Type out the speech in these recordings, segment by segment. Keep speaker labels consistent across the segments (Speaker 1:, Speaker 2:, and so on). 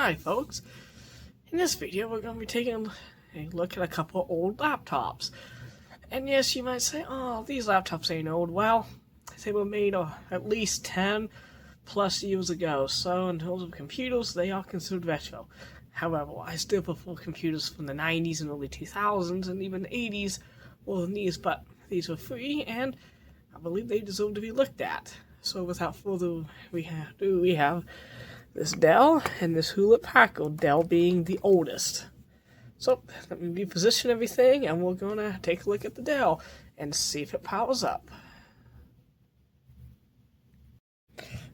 Speaker 1: Hi folks, in this video we're going to be taking a look at a couple old laptops. And yes, you might say, oh, these laptops ain't old. Well, they were made at least 10 plus years ago, so in terms of computers, they are considered retro. However, I still prefer computers from the 90s and early 2000s and even 80s more than these, but these were free and I believe they deserve to be looked at. So without further ado, we have this Dell and this Hewlett-Packard, Dell being the oldest. So let me reposition everything and we're gonna take a look at the Dell and see if it powers up.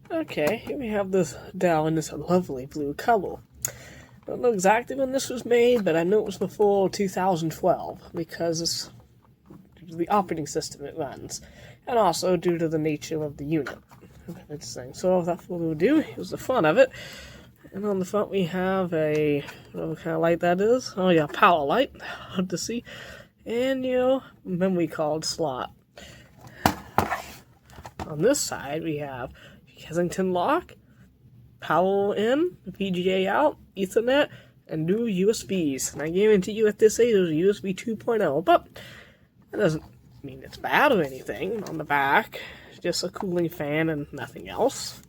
Speaker 1: Okay, here we have this Dell in this lovely blue color. Don't know exactly when this was made, but I know it was before 2012 because it's due to the operating system it runs, and also due to the nature of the unit. So without further ado, here's the front of it. And on the front we have a, whatever kind of light that is. Oh yeah, power light, hard to see. And your memory card slot. On this side we have Kensington lock, power in, VGA out, Ethernet, and new USBs. And I guarantee you at this age there's a USB 2.0, but that doesn't mean it's bad or anything. On the back, just a cooling fan and nothing else.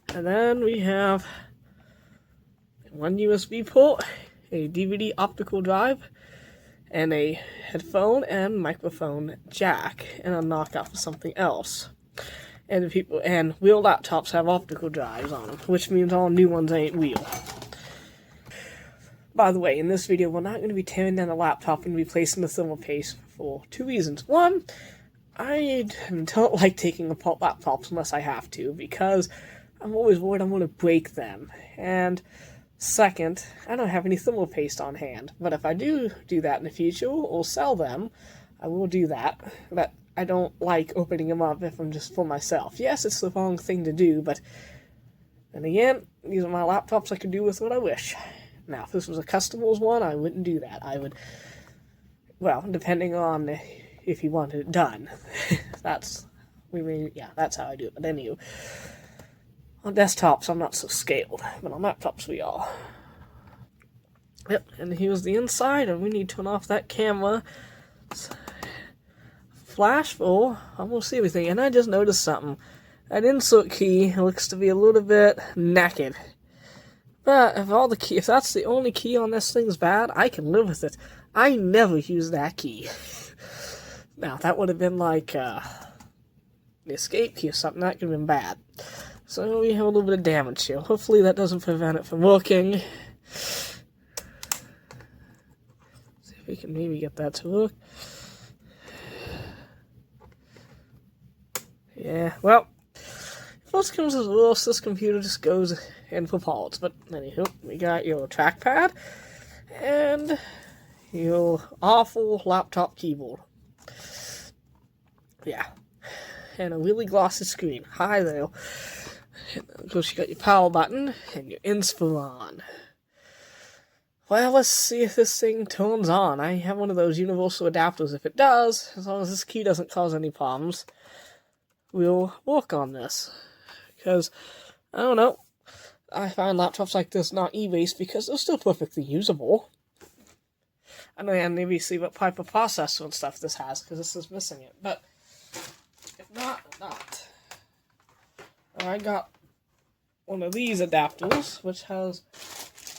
Speaker 1: And then we have one USB port, a DVD optical drive, and a headphone and microphone jack, and a knockout for something else. And real laptops have optical drives on them, which means all new ones ain't real. By the way, in this video, we're not going to be tearing down a laptop and replacing the thermal paste for two reasons. One, I don't like taking apart laptops unless I have to, because I'm always worried I'm going to break them. And second, I don't have any thermal paste on hand. But if I do that in the future, or sell them, I will do that. But I don't like opening them up if I'm just for myself. Yes, it's the wrong thing to do, but then again, these are my laptops. I can do with what I wish. Now, if this was a customer's one, I wouldn't do that. I would, well, depending on if you wanted it done. That's how I do it. But anyway, on desktops, I'm not so scaled, but on laptops, we are. Yep, and here's the inside, and we need to turn off that camera. Flash for almost see everything, and I just noticed something. That insert key looks to be a little bit knackered. But if that's the only key on this thing's bad, I can live with it. I never use that key. Now, that would have been like the escape key or something. That could have been bad. So we have a little bit of damage here. Hopefully that doesn't prevent it from working. See if we can maybe get that to work. Yeah, well, first comes as worst, this computer just goes in for parts. But anywho, we got your trackpad and your awful laptop keyboard. Yeah, and a really glossy screen. Hi there. And of course, you got your power button and your Inspiron. Well, let's see if this thing turns on. I have one of those universal adapters. If it does, as long as this key doesn't cause any problems, we'll work on this. Because, I don't know, I find laptops like this not e-based because they're still perfectly usable. I know, and maybe see what type of processor and stuff this has, because this is missing it. But if not. I got one of these adapters, which has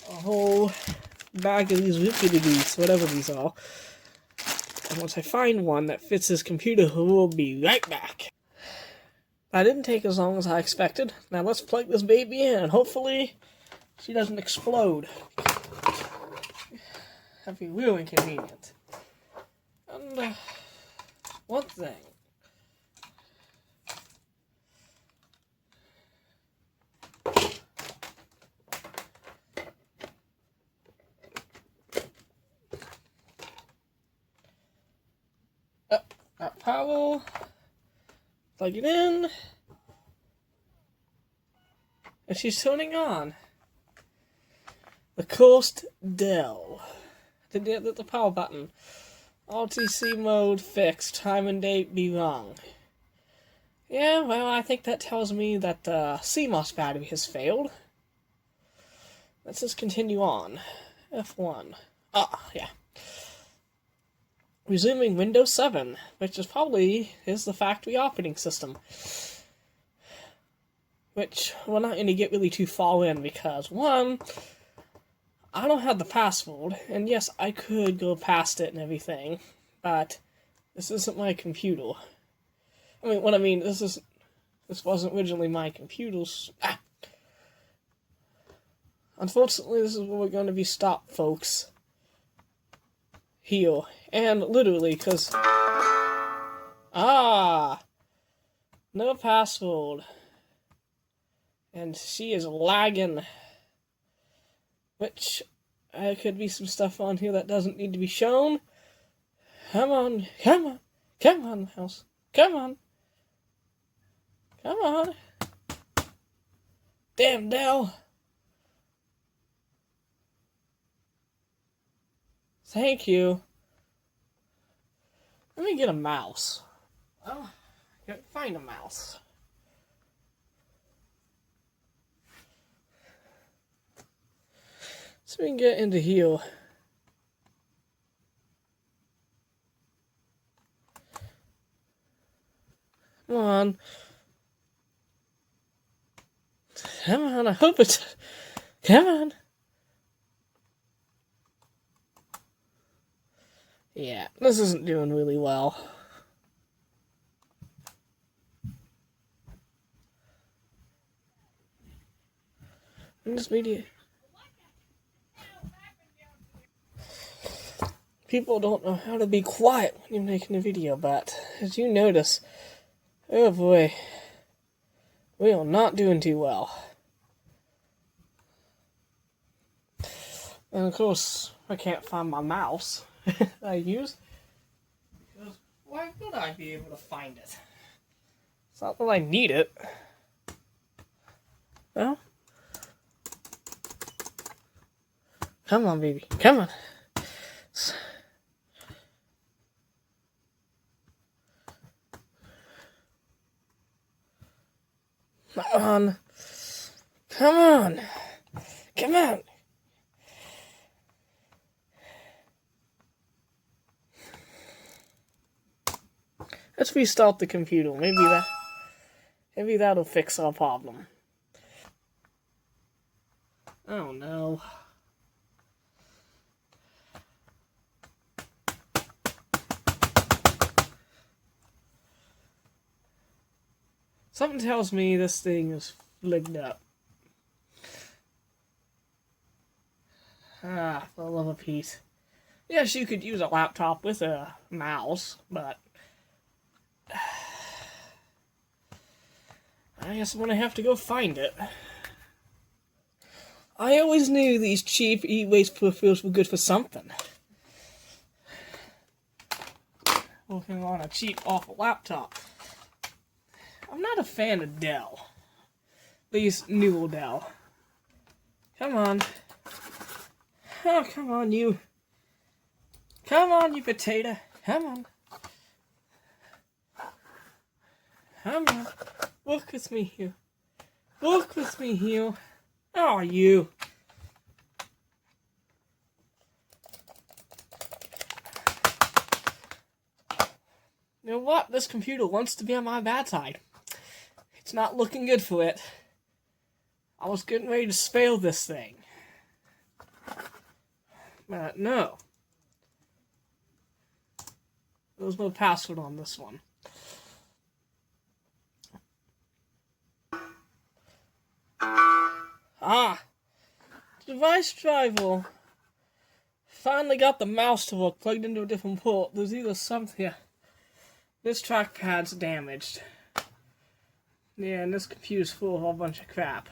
Speaker 1: a whole bag of these rippity-doos, whatever these are. And once I find one that fits this computer, we'll be right back. That didn't take as long as I expected. Now let's plug this baby in, and hopefully she doesn't explode. That'd be real inconvenient. And one thing. That power. Plug it in. And she's turning on. The cursed Dell. The power button. RTC mode fixed. Time and date be wrong. Yeah, well, I think that tells me that the CMOS battery has failed. let's just continue on. F1. Ah, yeah. Resuming Windows 7, which is the factory operating system. Which we're not going to get really too far in because, one, I don't have the password, and yes, I could go past it and everything, but this isn't my computer. This wasn't originally my computer's. Unfortunately, this is where we're going to be stopped, folks. Here. And literally, because... no password. And she is lagging. Which, there could be some stuff on here that doesn't need to be shown. Come on, mouse. Come on. Damn, Dell. Thank you. Let me get a mouse. Well, find a mouse. So we can get into here. Come on. I hope it's... Come on. Yeah, this isn't doing really well. In this video... People don't know how to be quiet when you're making a video, but as you notice, oh boy, we are not doing too well. And of course, I can't find my mouse I use, because why would I be able to find it? It's not that I need it. Well, come on, baby, come on. Come on. Let's restart the computer. Maybe that'll fix our problem. Oh no. Something tells me this thing is fligged up. For the love of Pete. Yes, you could use a laptop with a mouse, but... I guess I'm gonna have to go find it. I always knew these cheap e-waste peripherals were good for something. Working on a cheap, awful laptop. I'm not a fan of Dell. These newer Dell. Come on. Oh, come on, you. Come on, you potato. Come on. Come on. Work with me here. Work with me here. Oh, you. You know what? This computer wants to be on my bad side. It's not looking good for it. I was getting ready to spare this thing. But no. There was no password on this one. Device driver. Finally got the mouse to work, plugged into a different port. There's either something here. This trackpad's damaged. Yeah, and this computer's full of a whole bunch of crap.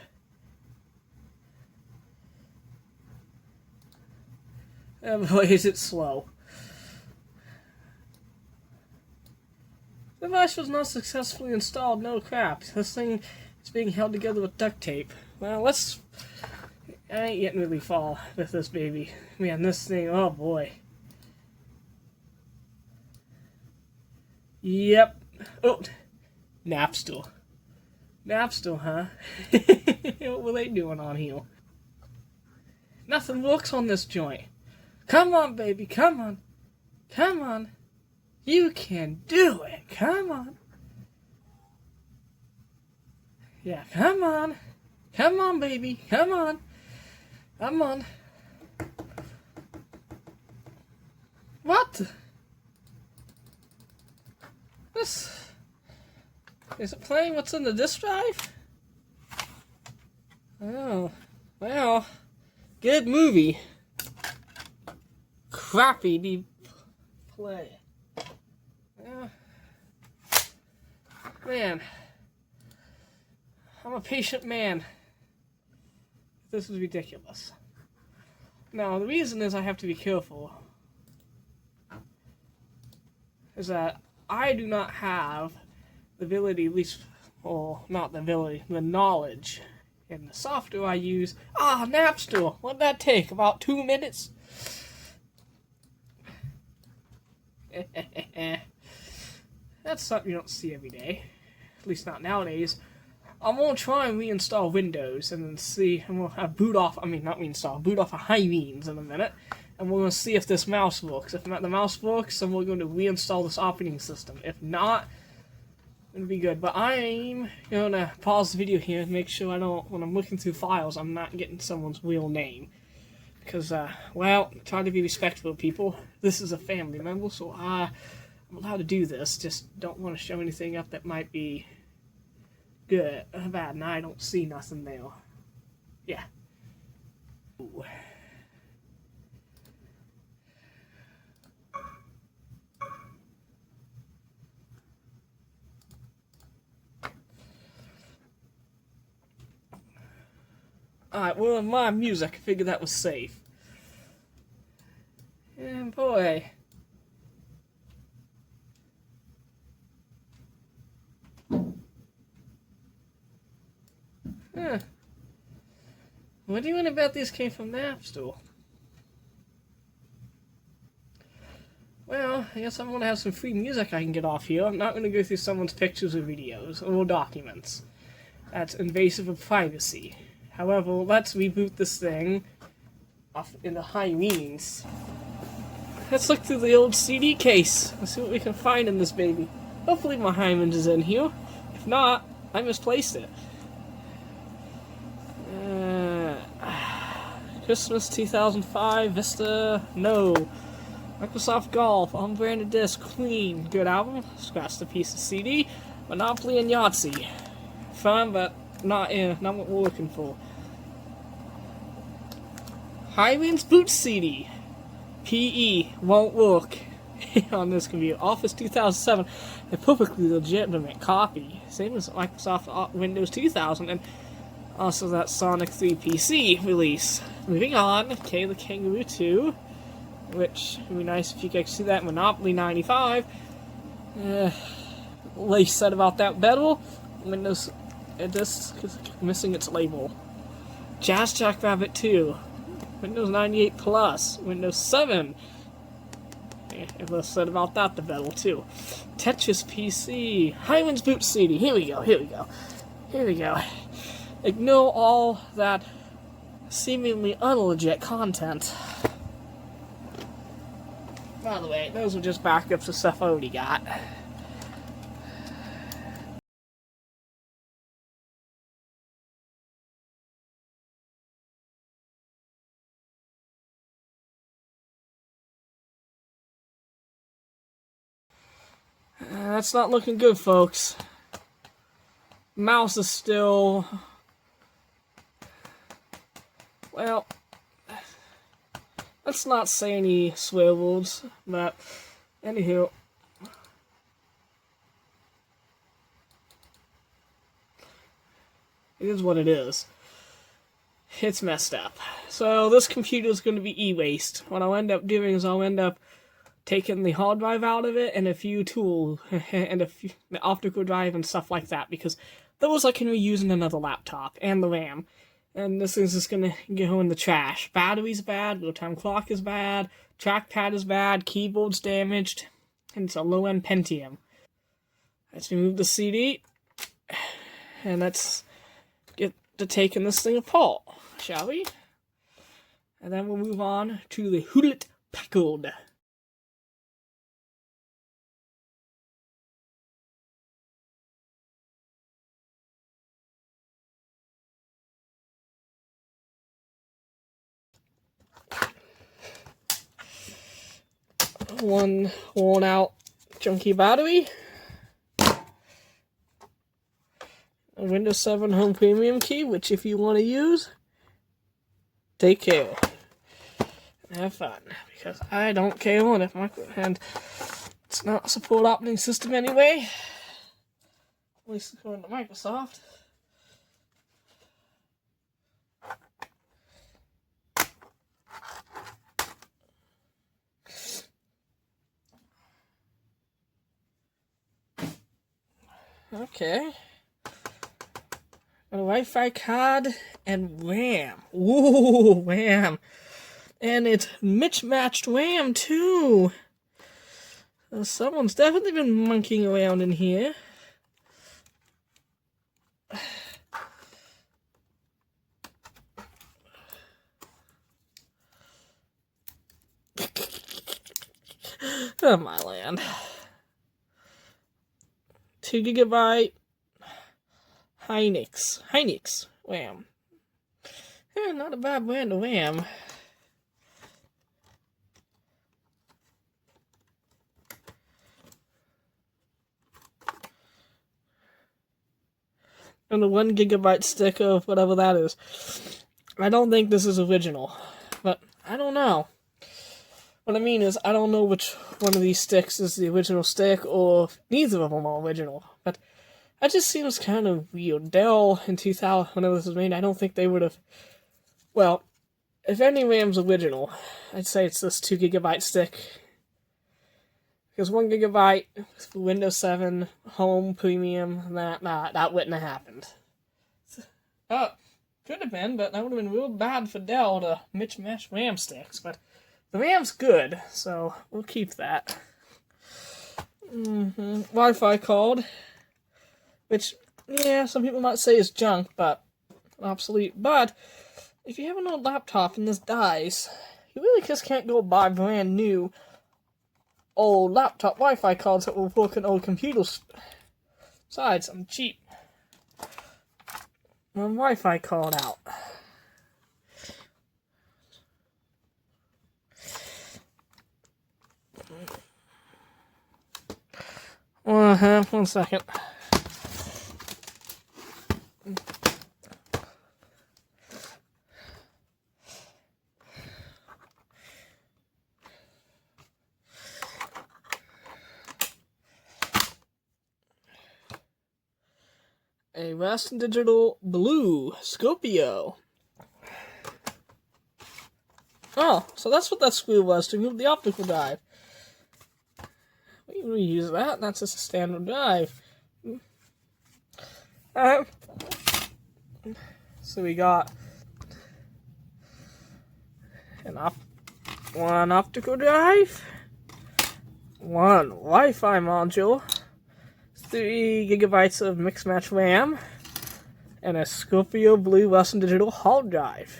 Speaker 1: Oh boy, is it slow. The device was not successfully installed, no crap. This thing is being held together with duct tape. Well, I ain't getting really far with this baby. Man, this thing, oh boy. Yep. Oh, Napster. Napster, huh? What were they doing on here? Nothing works on this joint. Come on, baby, come on. Come on. You can do it. Come on. Yeah, come on. Come on, baby. Come on. Come on. What? This... Is it playing what's in the disk drive? Oh, well, good movie. Crappy deep play. Yeah. Man, I'm a patient man. This is ridiculous. Now, the reason is I have to be careful is that I do not have the ability, at least, or not the ability, the knowledge in the software I use. Napster! What'd that take? About 2 minutes? That's something you don't see every day. At least not nowadays. I'm gonna try and reinstall Windows and then see, and we'll have boot off of Hymeens in a minute. And we're gonna see if this mouse works. If the mouse works, then we're going to reinstall this operating system. If not, it'll be good. But I'm gonna pause the video here and make sure I don't, when I'm looking through files, I'm not getting someone's real name. Because, well, try to be respectful of people. This is a family member, so I'm allowed to do this. Just don't want to show anything up that might be good or bad, and I don't see nothing there. Yeah. Ooh. Alright, well, in my music, I figured that was safe. And boy. Huh. What do you want about these came from the App Store? Well, I guess I'm going to have some free music I can get off here. I'm not going to go through someone's pictures or videos or documents. That's invasive of privacy. However, let's reboot this thing off into Hymeens. Let's look through the old CD case. Let's see what we can find in this baby. Hopefully my Hymeens is in here. If not, I misplaced it. Christmas 2005, Vista, no. Microsoft Golf, unbranded disc, Queen, good album. Scratched a piece of CD. Monopoly and Yahtzee. Fun, but not what we're looking for. Hymeens boot CD. PE won't work on this computer. Office 2007, a perfectly legitimate copy. Same as Microsoft Windows 2000, and also that Sonic 3 PC release. Moving on, the Kangaroo 2, which would be nice if you could see that. Monopoly 95. Like said about that battle, Windows this is missing its label. Jazz Jackrabbit 2, Windows 98 Plus, Windows 7. It was said about that the battle too. Tetris PC, Hymeens boot CD. Here we go. Ignore all that seemingly unlegit content. By the way, those are just backups of stuff I already got. That's not looking good, folks. Mouse is still... Well, let's not say any swear words, but anywho. It is what it is. It's messed up. So this computer is going to be e-waste. What I'll end up doing is I'll end up taking the hard drive out of it and a few tools and the optical drive and stuff like that, because those I can reuse in another laptop and the RAM. And this is just gonna go in the trash. Battery's bad, real-time clock is bad, trackpad is bad, keyboard's damaged, and it's a low-end Pentium. Let's remove the CD, and let's get to taking this thing apart, shall we? And then we'll move on to the Hewlett Packard. One worn out junky battery. A Windows 7 Home Premium key, which if you want to use, take care. Have fun, because I don't care on it. And it's not a support operating system anyway. At least according to Microsoft. Okay. A Wi-Fi card and RAM. Ooh, RAM. And it's mismatched RAM, too. So someone's definitely been monkeying around in here. Oh, my land. 2 GB Hynix RAM. Not a bad brand of RAM. And the 1 GB stick of whatever that is. I don't think this is original, but I don't know. What I mean is, I don't know which one of these sticks is the original stick, or neither of them are original. But that just seems kind of weird. Dell in 2000, whenever this was made, I don't think they would have. Well, if any RAM's original, I'd say it's this 2 GB stick. Because 1 GB with Windows 7 Home Premium, that wouldn't have happened. Oh, could have been, but that would have been real bad for Dell to mismatch RAM sticks. But the RAM's good, so we'll keep that. Wi-Fi card, which, yeah, some people might say is junk, but obsolete. But if you have an old laptop and this dies, you really just can't go buy brand new old laptop Wi-Fi cards that will work on old computers. Besides, I'm cheap. One Wi-Fi card out. One second. A Western Digital Blue Scorpio. Oh, so that's what that screw was, to remove the optical drive. We can reuse that, that's just a standard drive. So we got one optical drive, one Wi-Fi module, 3 GB of mixed match RAM, and a Scorpio Blue Western Digital hard drive.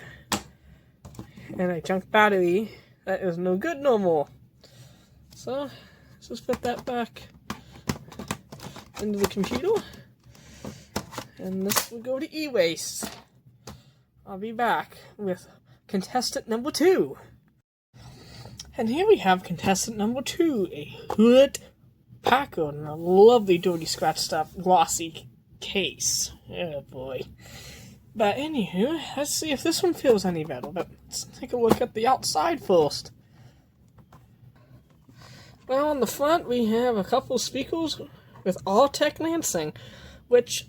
Speaker 1: And a junk battery that is no good no more. So, let's just put that back into the computer. And this will go to e-waste. I'll be back with contestant number 2. And here we have contestant number 2, a Hewlett Packard, and a lovely dirty scratched up glossy case. Oh boy. But anywho, let's see if this one feels any better. But let's take a look at the outside first. Well, on the front we have a couple of speakers with Autech Lansing, which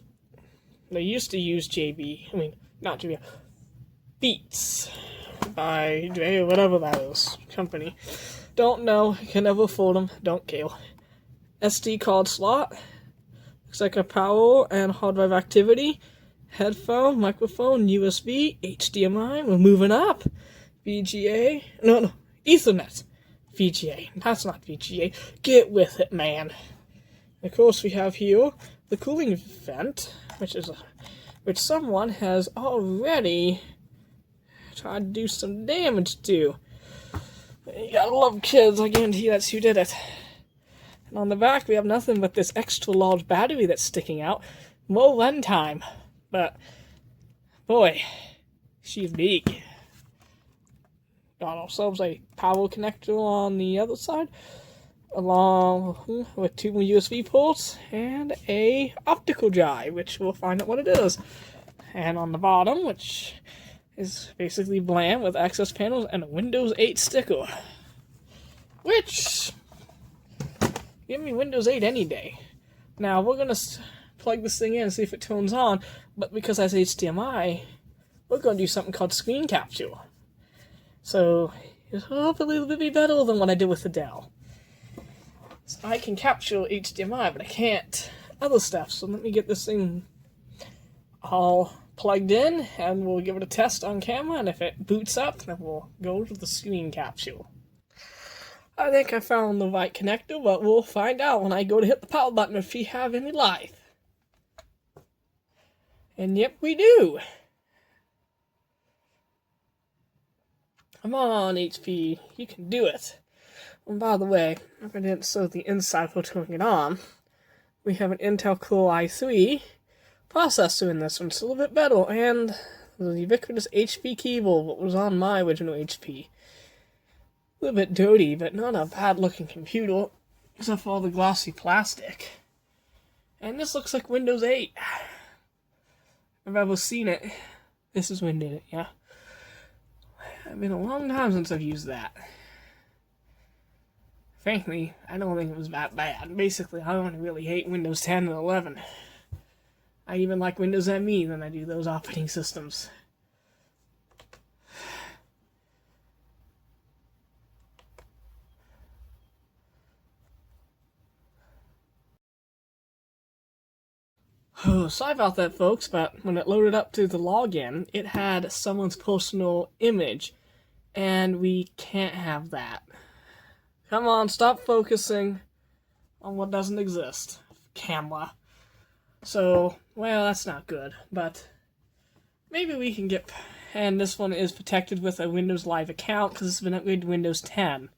Speaker 1: they used to use Beats by whatever that is, company. Don't know, can never afford them, don't care. SD card slot, looks like a power and hard drive activity, headphone, microphone, USB, HDMI, we're moving up, VGA, no, Ethernet, VGA, that's not VGA, get with it, man. Of course we have here the cooling vent, which someone has already tried to do some damage to. You gotta love kids, I guarantee that's who did it. And on the back, we have nothing but this extra large battery that's sticking out. More run time. But, boy, she's big. Got ourselves a power connector on the other side, along with 2 USB ports and a optical drive, which we'll find out what it is. And on the bottom, which is basically bland with access panels and a Windows 8 sticker. Which, give me Windows 8 any day. Now, we're going to plug this thing in and see if it turns on, but because that's HDMI, we're going to do something called screen capture. So, hopefully it'll be better than what I did with the Dell. So I can capture HDMI, but I can't other stuff. So let me get this thing all plugged in, and we'll give it a test on camera, and if it boots up, then we'll go to the screen capture. I think I found the right connector, but we'll find out when I go to hit the power button if we have any life. And yep, we do! Come on, HP, you can do it. And by the way, if I didn't show the inside for turning it on, we have an Intel Core i3 processor in this one. It's a little bit better, and the ubiquitous HP keyboard, what was on my original HP. A little bit dirty, but not a bad-looking computer, except for all the glossy plastic. And this looks like Windows 8. If I've ever seen it, this is Windows 8, yeah. It's been a long time since I've used that. Frankly, I don't think it was that bad. Basically, I only really hate Windows 10 and 11. I even like Windows ME than I do those operating systems. Oh, sorry about that, folks, but when it loaded up to the login, it had someone's personal image, and we can't have that. Come on, stop focusing on what doesn't exist. Camera. So, well, that's not good, but maybe we can get... And this one is protected with a Windows Live account because it's been upgraded to Windows 10.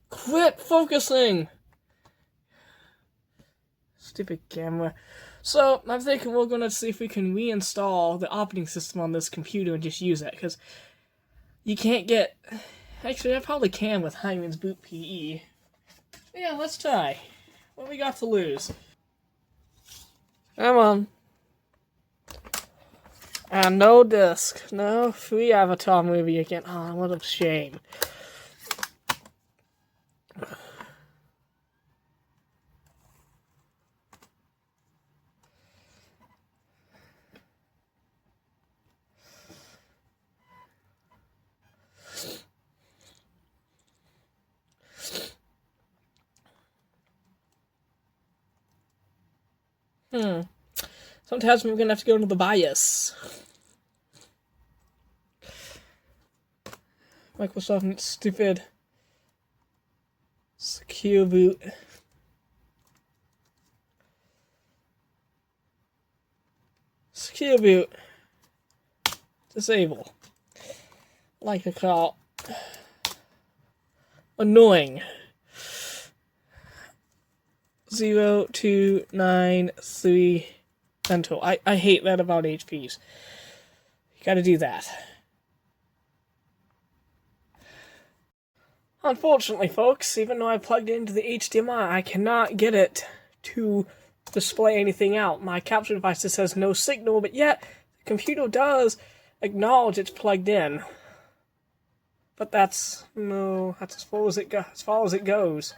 Speaker 1: Quit focusing! Stupid camera. So, I'm thinking we're going to see if we can reinstall the operating system on this computer and just use it, because you can't get... Actually, I probably can with Hyman's Boot PE. Yeah, let's try. What we got to lose? Come on. And no disc. No free Avatar movie again. Oh, what a shame. Sometimes we're gonna have to go into the BIOS. Microsoft and its stupid secure boot. Secure boot. Disable. Like to call annoying. 0293 Enter. I hate that about HPs. You gotta do that. Unfortunately, folks, even though I plugged it into the HDMI, I cannot get it to display anything out. My capture device just says no signal, but yet the computer does acknowledge it's plugged in. But that's as far as it goes.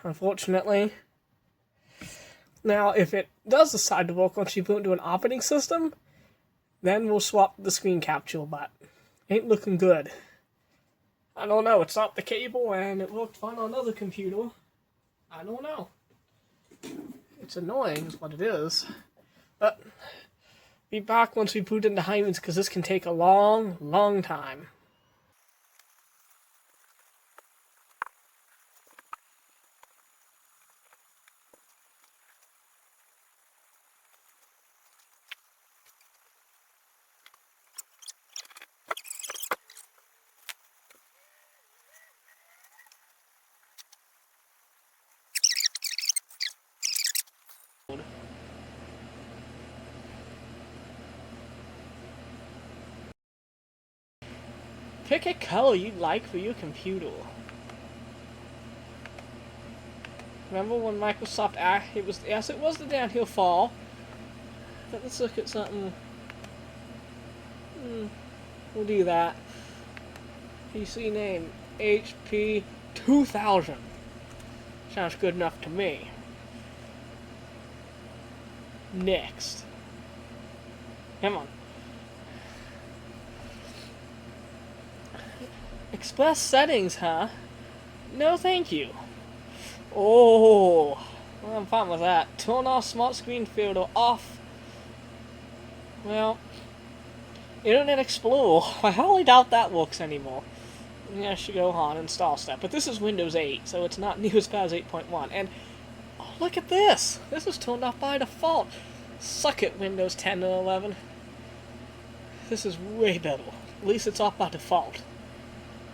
Speaker 1: Unfortunately. Now, if it does decide to work once you boot into an operating system, then we'll swap the screen capture, but ain't looking good. I don't know, it's not the cable, and it worked fine on another computer. I don't know. It's annoying is what it is. But, be back once we boot into Hyman's, because this can take a long, long time. Pick a color you'd like for your computer. Remember when Microsoft it was the downhill fall. But let's look at something. We'll do that. PC name HP 2000. Sounds good enough to me. Next. Come on. Express settings, huh? No, thank you. Oh, well, I'm fine with that. Turn off smart screen filter off. Well, Internet Explorer. I highly doubt that works anymore. Yeah, I should go on and install stuff. But this is Windows 8, so it's not news as 8.1. And oh, look at this. This is turned off by default. Suck it, Windows 10 and 11. This is way better. At least it's off by default.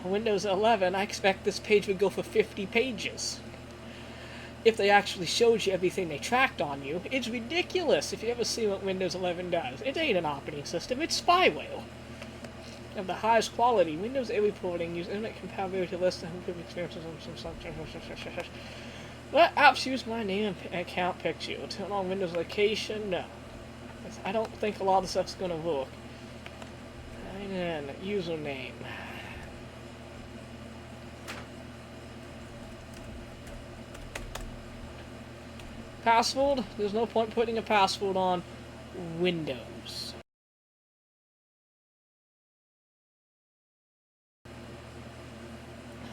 Speaker 1: Windows 11, I expect this page would go for 50 pages. If they actually showed you everything they tracked on you, it's ridiculous if you ever see what Windows 11 does. It ain't an operating system, it's spyware. Of the highest quality, Windows 8 reporting, use internet compatibility list and improve experiences on some such. Let apps use my name and account picture. Turn on Windows location, no. I don't think a lot of stuff's gonna work. And then, username. Password? There's no point putting a password on Windows.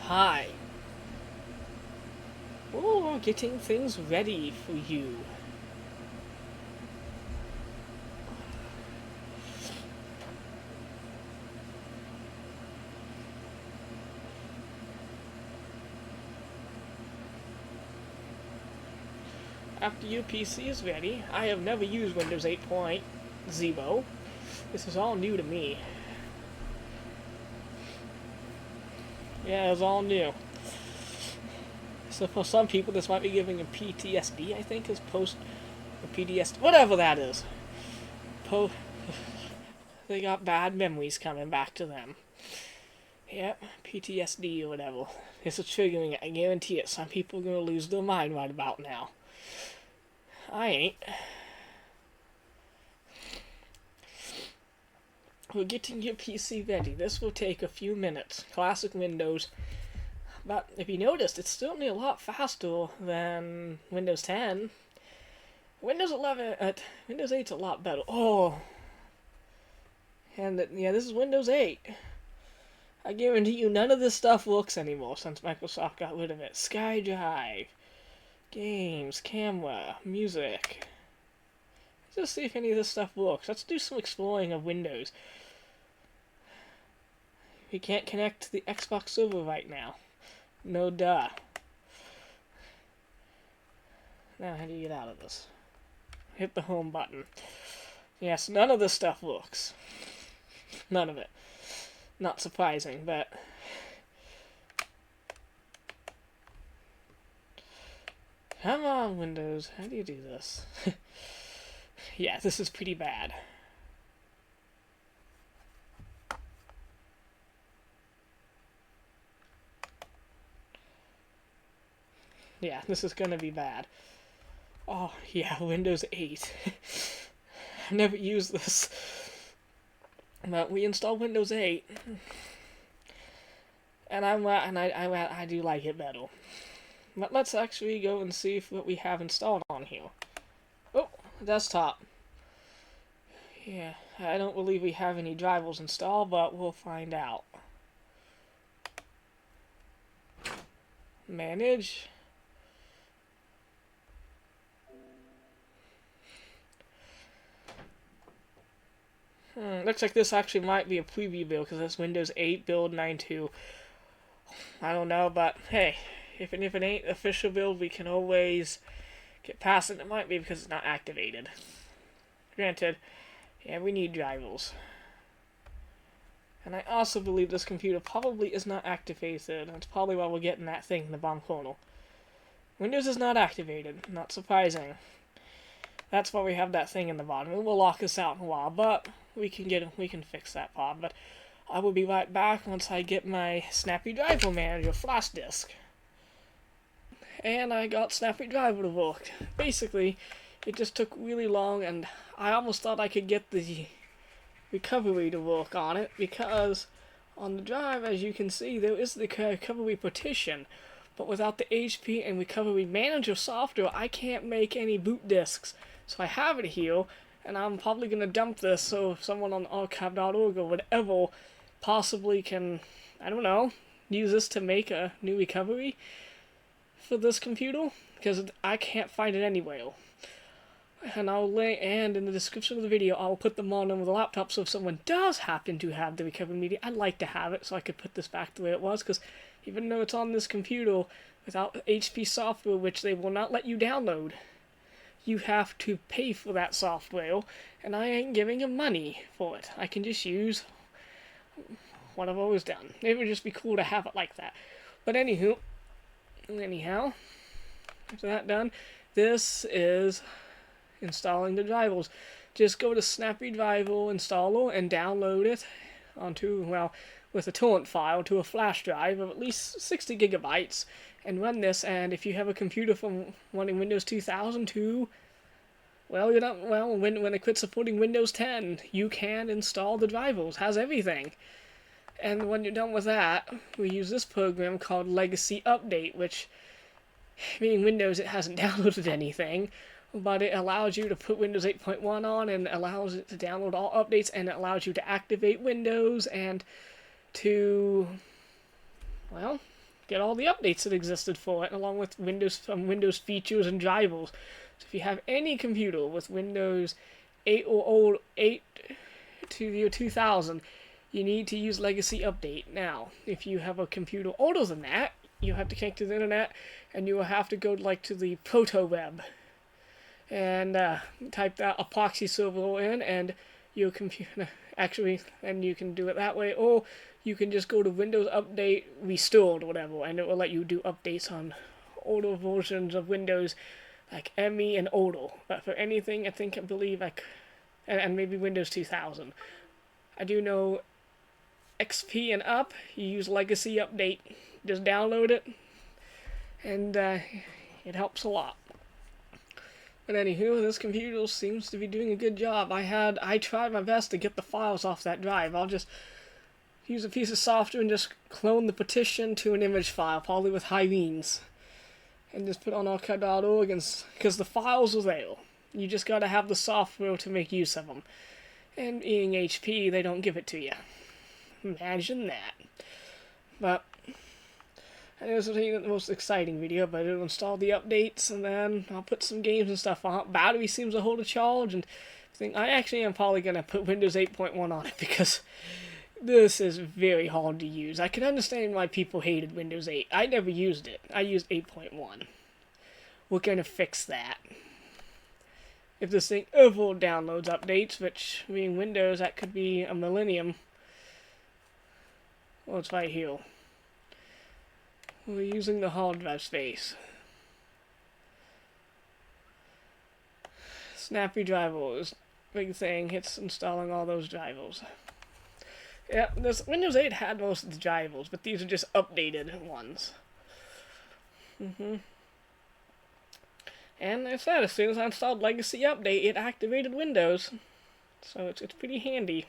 Speaker 1: Hi. Oh, we're getting things ready for you. After your PC is ready, I have never used Windows 8.0. This is all new to me. Yeah, it's all new. So for some people, this might be giving a PTSD, I think, is post... or PTSD, whatever that is. They got bad memories coming back to them. Yep, PTSD or whatever. This is triggering it, I guarantee it. Some people are going to lose their mind right about now. I ain't. We're getting your PC ready. This will take a few minutes. Classic Windows. But if you noticed, it's certainly a lot faster than Windows 10. Windows 8's a lot better. Oh. And yeah, this is Windows 8. I guarantee you none of this stuff works anymore since Microsoft got rid of it. SkyDrive. Games, camera, music. Let's just see if any of this stuff works. Let's do some exploring of Windows. We can't connect to the Xbox server right now. No duh. Now how do you get out of this? Hit the home button. Yes, none of this stuff works. None of it. Not surprising, but... Come on, Windows. How do you do this? Yeah, this is pretty bad. Yeah, this is gonna be bad. Oh, yeah, Windows 8. I've never used this. But we installed Windows 8. And I do like it better. But let's actually go and see what we have installed on here. Oh, desktop. Yeah, I don't believe we have any drivers installed, but we'll find out. Manage. Looks like this actually might be a preview build because it's Windows 8 build 9.2. I don't know, but hey, if it ain't official build, we can always get past it. It might be because it's not activated. Granted, yeah, we need drivers. And I also believe this computer probably is not activated. That's probably why we're getting that thing in the bomb kernel. Windows is not activated. Not surprising. That's why we have that thing in the bottom. It will lock us out in a while, but we can fix that problem. But I will be right back once I get my Snappy Driver Manager flash disk. And I got Snappy Driver to work. Basically, it just took really long, and I almost thought I could get the recovery to work on it, because on the drive, as you can see, there is the recovery partition, but without the HP and recovery manager software, I can't make any boot disks. So I have it here, and I'm probably going to dump this so if someone on archive.org or whatever possibly can, I don't know, use this to make a new recovery for this computer, because I can't find it anywhere. And I'll link, and in the description of the video, I'll put the model number of the laptop, so if someone does happen to have the recovery media, I'd like to have it so I could put this back the way it was, because even though it's on this computer, without HP software, which they will not let you download, you have to pay for that software, and I ain't giving them money for it. I can just use what I've always done. It would just be cool to have it like that. But anyhow, after that done, this is installing the drivers. Just go to Snappy Driver Installer and download it onto, well, with a torrent file to a flash drive of at least 60 gigabytes and run this. And if you have a computer from running Windows 2000 to, well, you're not, well, when it quits supporting Windows 10, you can install the drivers. Has everything. And when you're done with that, we use this program called Legacy Update, which, being Windows, it hasn't downloaded anything, but it allows you to put Windows 8.1 on and allows it to download all updates, and it allows you to activate Windows and to, well, get all the updates that existed for it, along with Windows features and drivers. So if you have any computer with Windows 8 or old 8 to the year 2000, you need to use Legacy Update. Now, if you have a computer older than that, you have to connect to the internet, and you will have to go to the ProtoWeb and type that epoxy server in, and your computer and you can do it that way, or you can just go to Windows Update Restored or whatever, and it will let you do updates on older versions of Windows, like ME and older. But for anything, I believe, and maybe Windows 2000. I do know XP and up, you use Legacy Update. Just download it, and it helps a lot. But anywho, this computer seems to be doing a good job. I tried my best to get the files off that drive. I'll just use a piece of software and just clone the partition to an image file, probably with Hyrene's, and just put on archive.org, because the files are there. You just got to have the software to make use of them. And being HP, they don't give it to you. Imagine that. But I know this isn't the most exciting video, but it'll install the updates, and then I'll put some games and stuff on it. Battery seems to hold a charge, and I actually am probably going to put Windows 8.1 on it, because this is very hard to use. I can understand why people hated Windows 8. I never used it. I used 8.1. We're going to fix that. If this thing ever downloads updates, which, being Windows, that could be a millennium. Well, it's right here. We're using the hard drive space. Snappy drivers. Big thing. It's installing all those drivers. Yeah, this Windows 8 had most of the drivers, but these are just updated ones. And I said, as soon as I installed Legacy Update, it activated Windows. So it's pretty handy.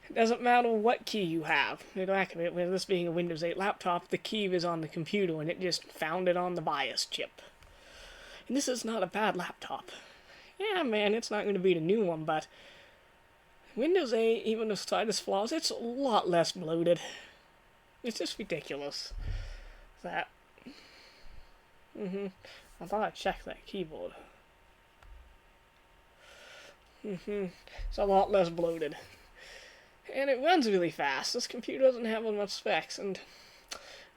Speaker 1: It doesn't matter what key you have. It'll activate. With this being a Windows 8 laptop, the key is on the computer, and it just found it on the BIOS chip. And this is not a bad laptop. Yeah, man, it's not going to beat a new one, but Windows 8, even despite its flaws, it's a lot less bloated. It's just ridiculous. That. I thought I checked that keyboard. It's a lot less bloated. And it runs really fast. This computer doesn't have much specs, and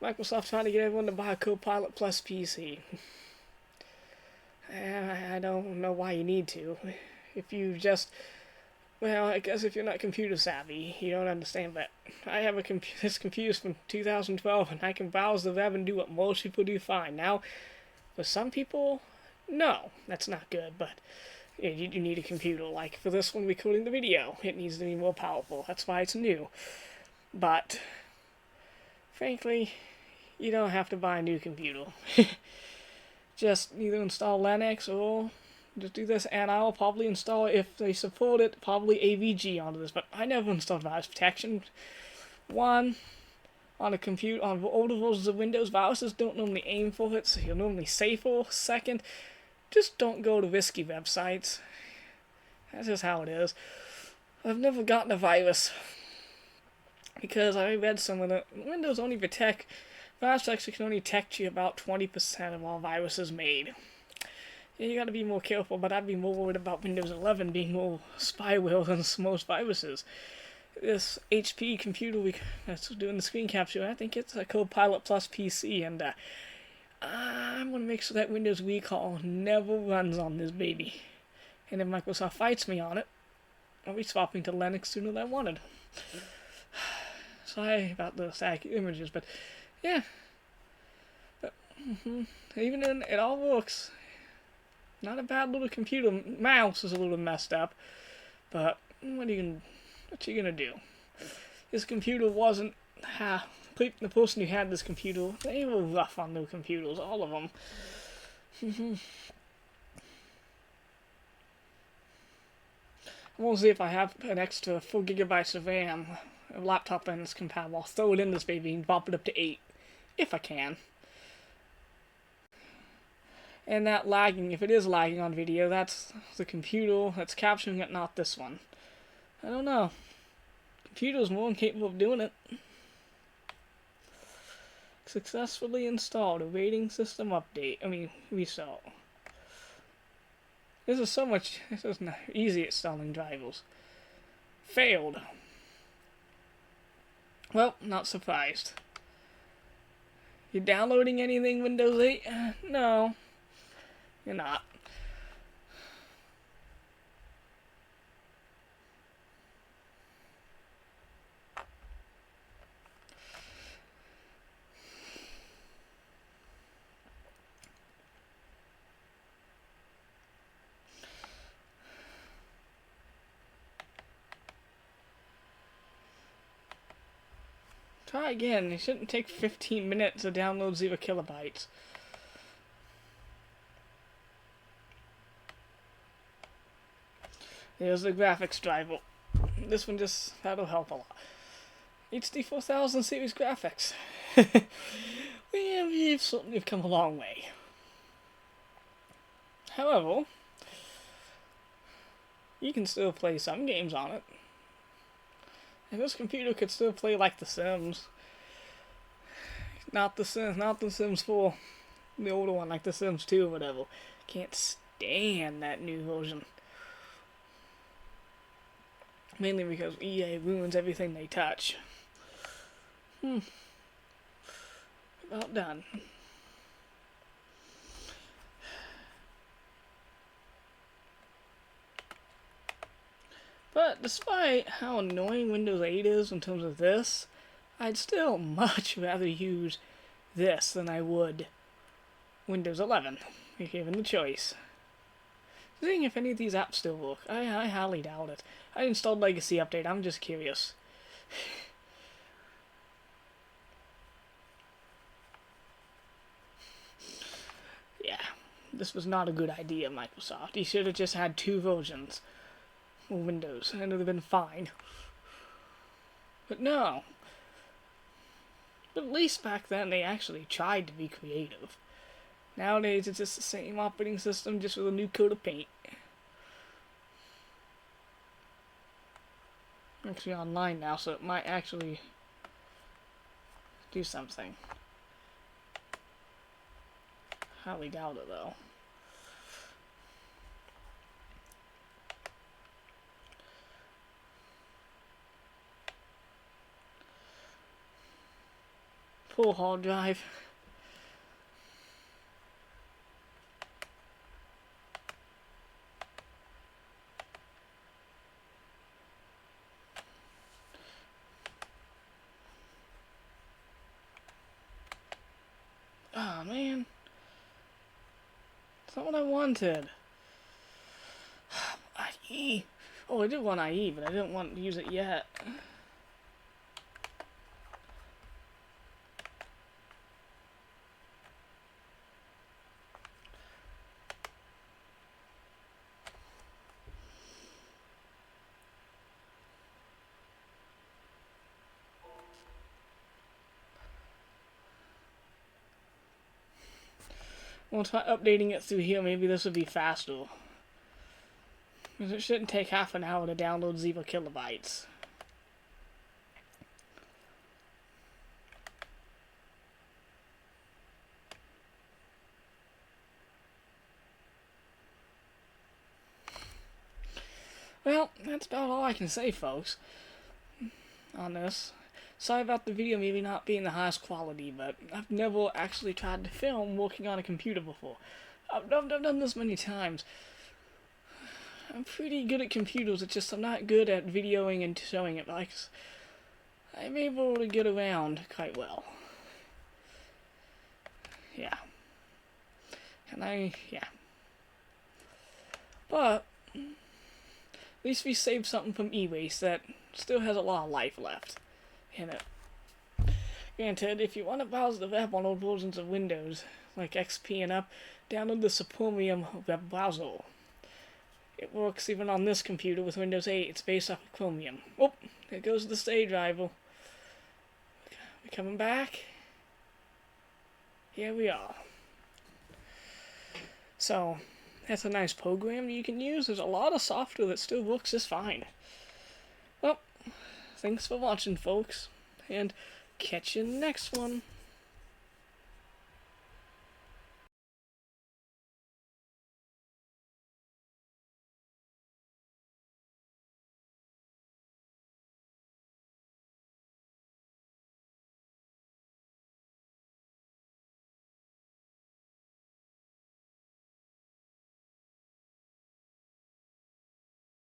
Speaker 1: Microsoft's trying to get everyone to buy a Copilot Plus PC. I don't know why you need to. If you just, well, I guess if you're not computer savvy, you don't understand that. I have this computer's from 2012, and I can browse the web and do what most people do fine. Now, for some people, no, that's not good, but You need a computer. Like for this one, recording the video, it needs to be more powerful. That's why it's new. But frankly, you don't have to buy a new computer. Just either install Linux or just do this, and I'll probably install, if they support it, probably AVG onto this. But I never installed virus protection. One, on a computer, on older versions of Windows, viruses don't normally aim for it, so you're normally safer. Second, just don't go to risky websites. That's just how it is. I've never gotten a virus because I read some of the Windows only protect. Virus protection can only protect you about 20% of all viruses made. Yeah, you gotta be more careful, but I'd be more worried about Windows 11 being more spyware than most viruses. This HP computer that's doing the screen capture, I think it's a Copilot Plus PC, and I'm going to make sure that Windows Recall never runs on this baby. And if Microsoft fights me on it, I'll be swapping to Linux sooner than I wanted. Sorry about the static images, but yeah. Even then, it all works. Not a bad little computer. Mouse is a little messed up, but what are you gonna do? This computer wasn't. The person who had this computer, they were rough on their computers, all of them. We'll see if I have an extra 4 gigabytes of RAM. A laptop and it's compatible. I'll throw it in this baby and bump it up to 8, if I can. And that lagging, if it is lagging on video, that's the computer that's capturing it, not this one. I don't know. Computer's more incapable of doing it. Successfully installed a rating system update. Restart. This is not easy at installing drivers. Failed. Well, not surprised. You downloading anything Windows 8? No. You're not. Try again. It shouldn't take 15 minutes to download 0 kilobytes. Here's the graphics driver. This one that'll help a lot. HD 4000 series graphics. We've certainly come a long way. However, you can still play some games on it. And this computer could still play like The Sims. Not The Sims 4. The older one, like The Sims 2 or whatever. Can't stand that new version. Mainly because EA ruins everything they touch. About done. But despite how annoying Windows 8 is in terms of this, I'd still much rather use this than I would Windows 11, if given the choice. Seeing if any of these apps still work. I highly doubt it. I installed Legacy Update, I'm just curious. Yeah, this was not a good idea, Microsoft. You should have just had 2 versions of Windows, and it would have been fine. But no. But at least back then they actually tried to be creative. Nowadays it's just the same operating system, just with a new coat of paint. Actually online now, so it might actually do something. Highly doubt it though. Full hard drive. Oh man. It's not what I wanted. IE. Oh, I did want IE, but I didn't want to use it yet. We'll try updating it through here. Maybe this would be faster. Because it shouldn't take half an hour to download 0 kilobytes. Well, that's about all I can say, folks, on this. Sorry about the video maybe not being the highest quality, but I've never actually tried to film working on a computer before. I've done this many times. I'm pretty good at computers, it's just I'm not good at videoing and showing it. Like, I'm able to get around quite well. Yeah. Yeah. But at least we saved something from e-waste that still has a lot of life left in it. Granted, if you want to browse the web on old versions of Windows, like XP and up, download the Supremium web browser. It works even on this computer with Windows 8. It's based off of Chromium. Oh, there goes the stage rival. We coming back? Here we are. So, that's a nice program you can use. There's a lot of software that still works just fine. Well, thanks for watching, folks, and catch you in the next one.